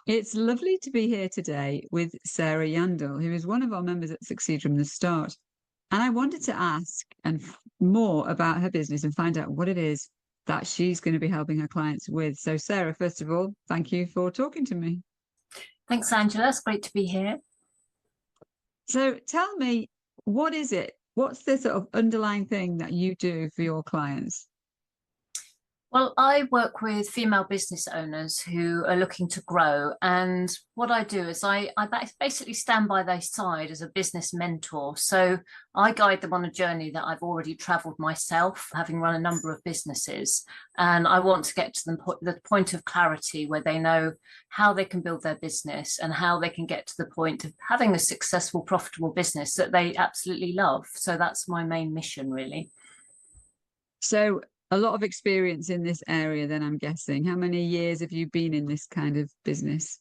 It's lovely to be here today with Sarah Yandell, who is one of our members at Succeed from the Start. And I wanted to ask more about her business and find out what it is that she's going to be helping her clients with. So, Sarah, first of all, thank you for talking to me. Thanks, Angela. It's great to be here. So, tell me, what is it? What's the sort of underlying thing that you do for your clients? Well, I work with female business owners who are looking to grow. And what I do is I basically stand by their side as a business mentor. So I guide them on a journey that I've already traveled myself, having run a number of businesses. And I want to get to the point of clarity where they know how they can build their business and how they can get to the point of having a successful, profitable business that they absolutely love. So that's my main mission, really. So, a lot of experience in this area, then, I'm guessing. How many years have you been in this kind of business?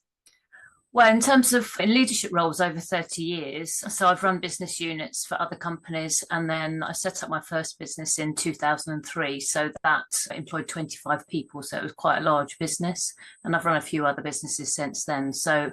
Well, in terms of in leadership roles, over 30 years. So I've run business units for other companies, and then I set up my first business in 2003. So that employed 25 people. So it was quite a large business. And I've run a few other businesses since then. So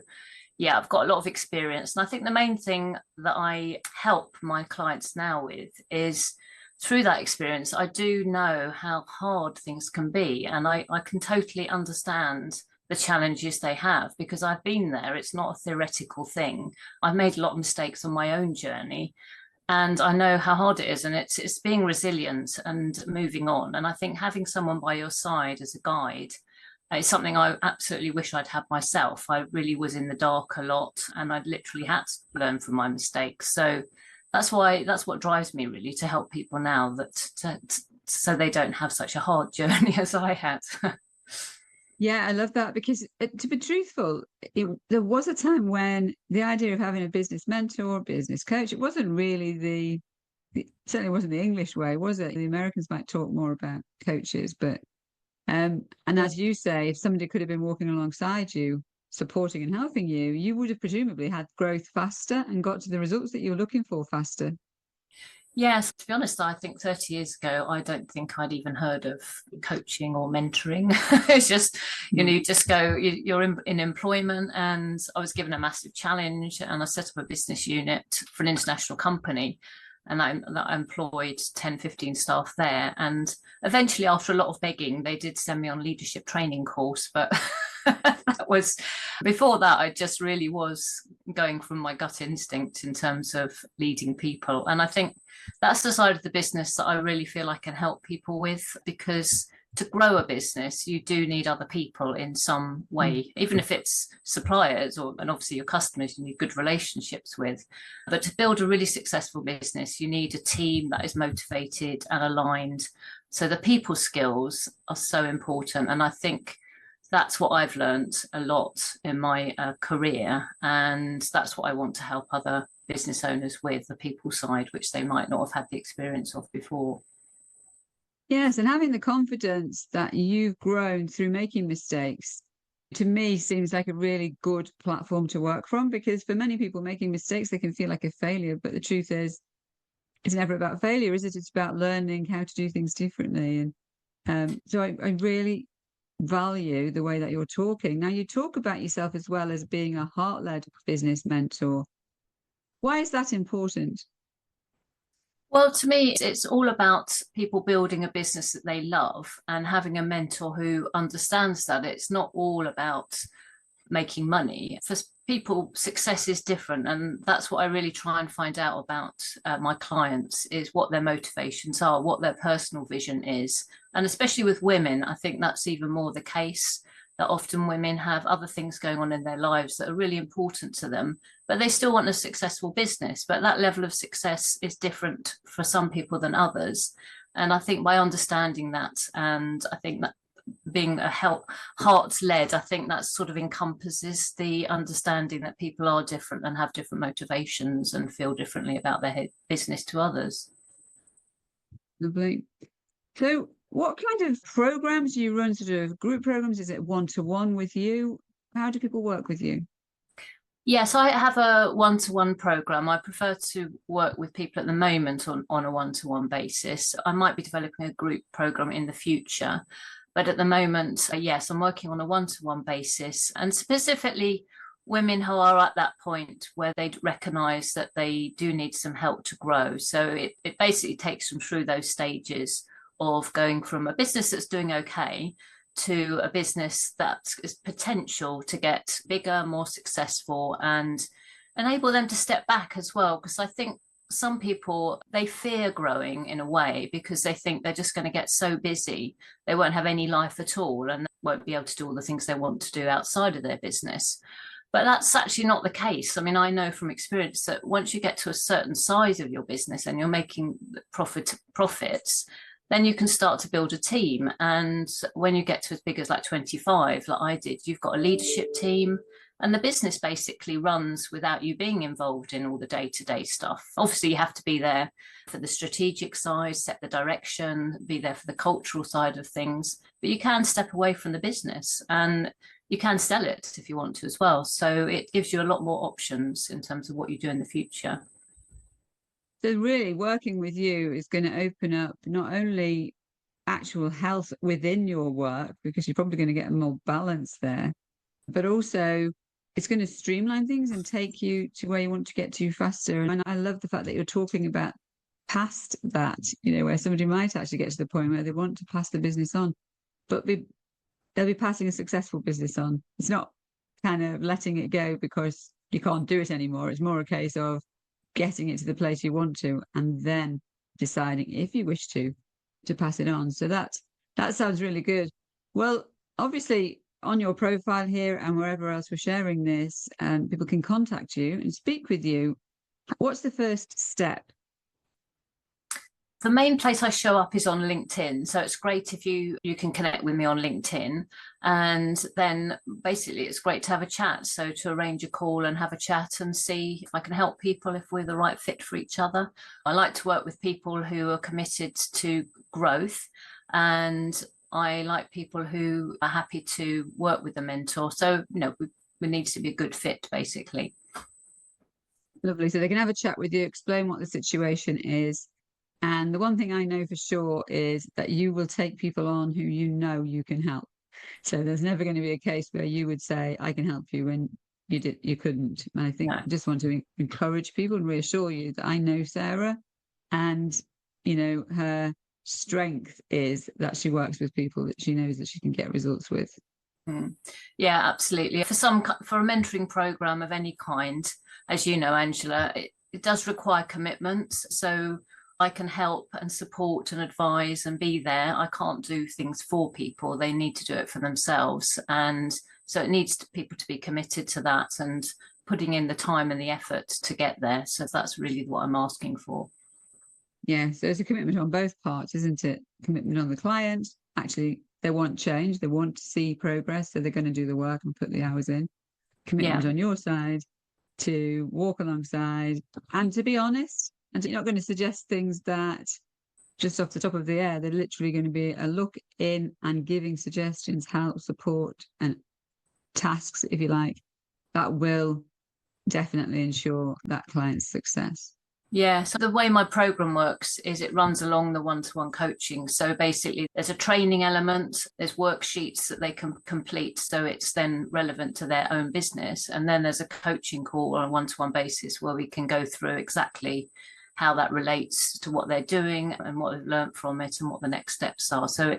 yeah, I've got a lot of experience. And I think the main thing that I help my clients now with is through that experience, I do know how hard things can be. And I can totally understand the challenges they have because I've been there. It's not a theoretical thing. I've made a lot of mistakes on my own journey. And I know how hard it is. And it's being resilient and moving on. And I think having someone by your side as a guide is something I absolutely wish I'd had myself. I really was in the dark a lot and I literally had to learn from my mistakes. So that's what drives me really, to help people now so they don't have such a hard journey as I had. Yeah, I love that because to be truthful, there was a time when the idea of having a business mentor, business coach, it wasn't really certainly wasn't the English way, was it? The Americans might talk more about coaches, but and as you say, if somebody could have been walking alongside you, supporting and helping you, you would have presumably had growth faster and got to the results that you were looking for faster. Yes, to be honest, I think 30 years ago, I don't think I'd even heard of coaching or mentoring. It's just, you just go, you're in employment, and I was given a massive challenge and I set up a business unit for an international company. And I employed 10, 15 staff there. And eventually, after a lot of begging, they did send me on leadership training course. But that was, before that, I just really was going from my gut instinct in terms of leading people. And I think that's the side of the business that I really feel I can help people with, because to grow a business, you do need other people in some way, even if it's suppliers and obviously your customers you need good relationships with. But to build a really successful business, you need a team that is motivated and aligned. So the people skills are so important. And I think that's what I've learned a lot in my career. And that's what I want to help other business owners with, the people side, which they might not have had the experience of before. Yes, and having the confidence that you've grown through making mistakes, to me, seems like a really good platform to work from, because for many people, making mistakes, they can feel like a failure. But the truth is, it's never about failure, is it? It's about learning how to do things differently. And so I really value the way that you're talking. Now, you talk about yourself as well as being a heart-led business mentor. Why is that important? Well, to me, it's all about people building a business that they love and having a mentor who understands that it's not all about making money. For people, success is different. And that's what I really try and find out about my clients, is what their motivations are, what their personal vision is. And especially with women, I think that's even more the case, that often women have other things going on in their lives that are really important to them, but they still want a successful business. But that level of success is different for some people than others. And I think by understanding that, and I think that being heart-led, I think that sort of encompasses the understanding that people are different and have different motivations and feel differently about their business to others. Lovely. So what kind of programs do you run? Sort of group programs? Is it one-to-one with you? How do people work with you? Yes, I have a one-to-one program. I prefer to work with people at the moment on a one-to-one basis. I might be developing a group program in the future. But at the moment, yes, I'm working on a one-to-one basis, and specifically women who are at that point where they recognize that they do need some help to grow. So it basically takes them through those stages of going from a business that's doing okay to a business that is potential to get bigger, more successful, and enable them to step back as well. Because I think some people, they fear growing in a way because they think they're just going to get so busy they won't have any life at all and won't be able to do all the things they want to do outside of their business. But that's actually not the case. I mean, I know from experience that once you get to a certain size of your business and you're making profits, then you can start to build a team. And when you get to as big as like 25, like I did, you've got a leadership team, and the business basically runs without you being involved in all the day-to-day stuff. Obviously, you have to be there for the strategic side, set the direction, be there for the cultural side of things, but you can step away from the business and you can sell it if you want to as well. So it gives you a lot more options in terms of what you do in the future. So really working with you is going to open up not only actual health within your work, because you're probably going to get more balance there, but also it's going to streamline things and take you to where you want to get to faster. And I love the fact that you're talking about past that, where somebody might actually get to the point where they want to pass the business on, but they'll be passing a successful business on. It's not kind of letting it go because you can't do it anymore. It's more a case of getting it to the place you want to, and then deciding if you wish to pass it on. So that sounds really good. Well, obviously on your profile here and wherever else we're sharing this, people can contact you and speak with you. What's the first step? The main place I show up is on LinkedIn. So it's great if you can connect with me on LinkedIn. And then basically it's great to have a chat. So to arrange a call and have a chat and see if I can help people, if we're the right fit for each other. I like to work with people who are committed to growth, and I like people who are happy to work with a mentor. So, we need to be a good fit, basically. Lovely. So they can have a chat with you, explain what the situation is. And the one thing I know for sure is that you will take people on who you can help. So there's never going to be a case where you would say, I can help you, when you couldn't. And I think I just want to encourage people and reassure you that I know Sarah, and, her strength is that she works with people that she knows that she can get results with. Yeah, absolutely. For a mentoring program of any kind, as you know, Angela, it does require commitment. So I can help and support and advise and be there. I can't do things for people. They need to do it for themselves. And so it needs people to be committed to that and putting in the time and the effort to get there. So that's really what I'm asking for. Yeah, so it's a commitment on both parts, isn't it? Commitment on the client. Actually, they want change. They want to see progress. So they're going to do the work and put the hours in. Commitment on your side to walk alongside and to be honest. And you're not going to suggest things that just off the top of the air. They're literally going to be a look in and giving suggestions, help, support, and tasks, if you like, that will definitely ensure that client's success. Yeah, so the way my program works is it runs along the one-to-one coaching. So basically there's a training element, there's worksheets that they can complete, so it's then relevant to their own business. And then there's a coaching call on a one-to-one basis where we can go through exactly how that relates to what they're doing and what they've learned from it and what the next steps are. So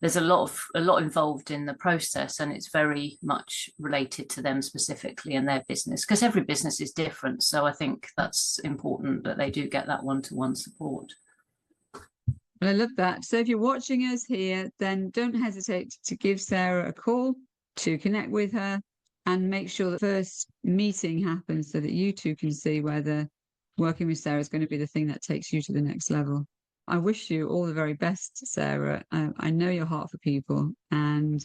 there's a lot involved in the process, and it's very much related to them specifically and their business, because every business is different. So I think that's important that they do get that one-to-one support. Well, I love that. So if you're watching us here, then don't hesitate to give Sarah a call, to connect with her, and make sure that first meeting happens so that you two can see whether working with Sarah is going to be the thing that takes you to the next level. I wish you all the very best, Sarah. I know your heart for people, and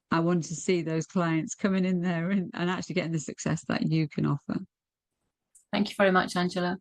I want to see those clients coming in there and actually getting the success that you can offer. Thank you very much, Angela.